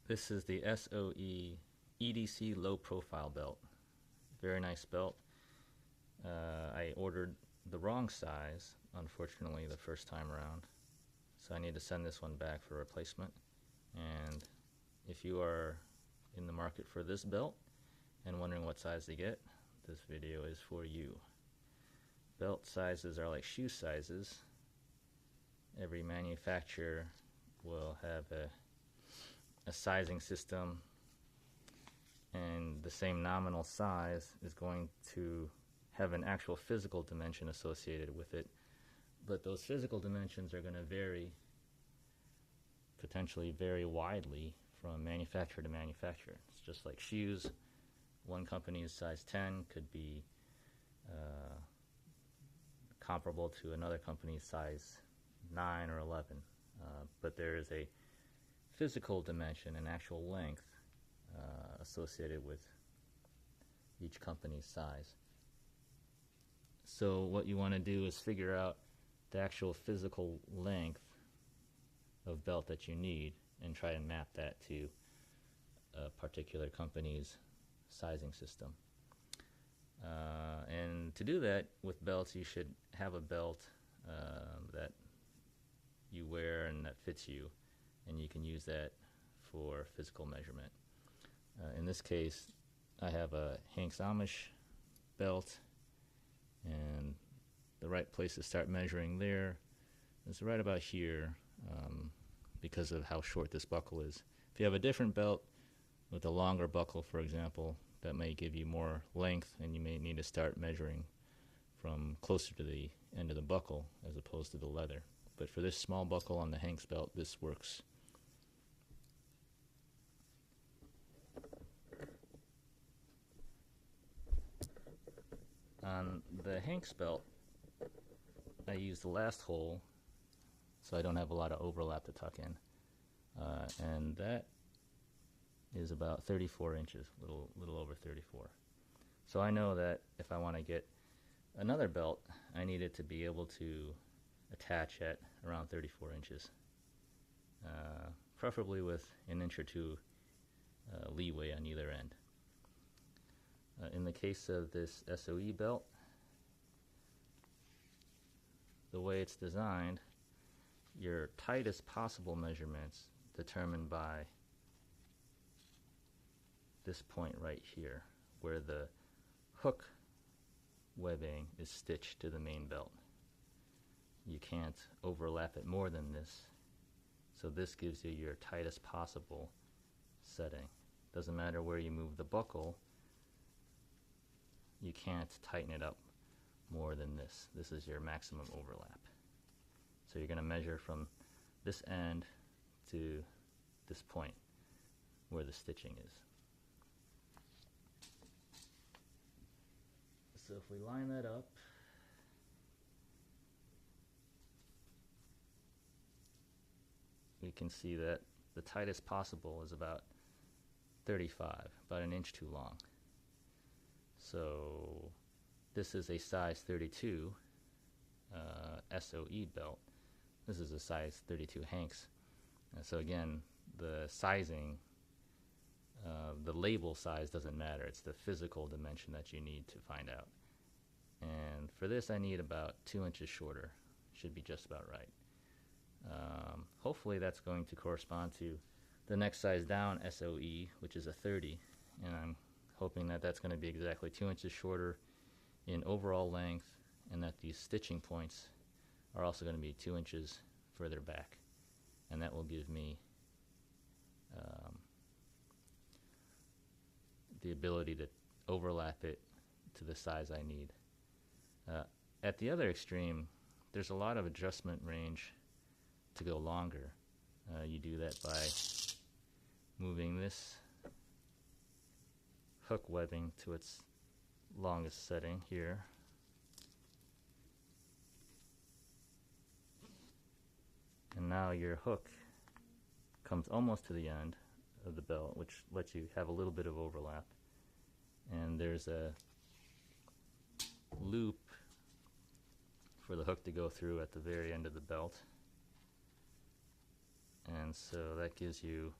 This is the SOE EDC low profile belt. Very nice belt. I ordered the wrong size, unfortunately, the first time around. So I need to send this one back for replacement. And if you are in the market for this belt and wondering what size to get, this video is for you. Belt sizes are like shoe sizes. Every manufacturer will have a sizing system, and the same nominal size is going to have an actual physical dimension associated with it, but those physical dimensions are going to vary, potentially vary widely from manufacturer to manufacturer. It's just like shoes. One company's size 10 could be comparable to another company's size 9 or 11, but there is a physical dimension and actual length associated with each company's size. So what you want to do is figure out the actual physical length of belt that you need and try to map that to a particular company's sizing system. And to do that with belts, you should have a belt that you wear and that fits you, and you can use that for physical measurement. In this case, I have a Hanks Amish belt, and the right place to start measuring there is right about here, because of how short this buckle is. If you have a different belt with a longer buckle, for example, that may give you more length, and you may need to start measuring from closer to the end of the buckle as opposed to the leather. But for this small buckle on the Hanks belt, this works. On the Hanks belt, I use the last hole so I don't have a lot of overlap to tuck in, and that is about 34 inches, little over 34. So I know that if I want to get another belt, I need it to be able to attach at around 34 inches, preferably with an inch or two leeway on either end. In the case of this SOE belt, the way it's designed, your tightest possible measurements determined by this point right here, where the hook webbing is stitched to the main belt. You can't overlap it more than this, so this gives you your tightest possible setting. Doesn't matter where you move the buckle, you can't tighten it up more than this. This is your maximum overlap. So you're going to measure from this end to this point where the stitching is. So if we line that up, we can see that the tightest possible is about 35, about an inch too long. So this is a size 32 SOE belt. This is a size 32 Hanks. So again, the sizing, the label size doesn't matter. It's the physical dimension that you need to find out. And for this, I need about 2 inches shorter. Should be just about right. Hopefully that's going to correspond to the next size down, SOE, which is a 30, and I'm hoping that that's going to be exactly 2 inches shorter in overall length, and that these stitching points are also going to be 2 inches further back, and that will give me the ability to overlap it to the size I need. At the other extreme, there's a lot of adjustment range to go longer. You do that by moving this hook webbing to its longest setting here, and now your hook comes almost to the end of the belt, which lets you have a little bit of overlap, and there's a loop for the hook to go through at the very end of the belt, and so that gives you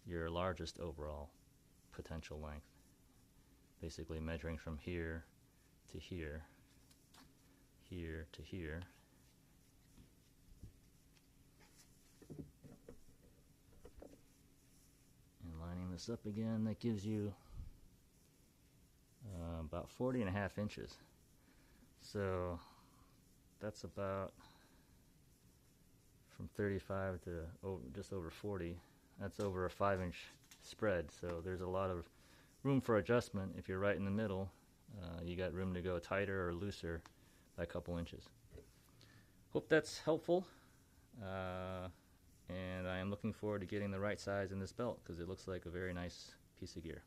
your largest overall potential length. Basically measuring from here to here, here to here. And lining this up again, that gives you about 40.5 inches. So that's about from 35 to just over 40. That's over a 5-inch spread, so there's a lot of room for adjustment. If you're right in the middle, you got room to go tighter or looser by a couple inches. Hope that's helpful, and I am looking forward to getting the right size in this belt because it looks like a very nice piece of gear.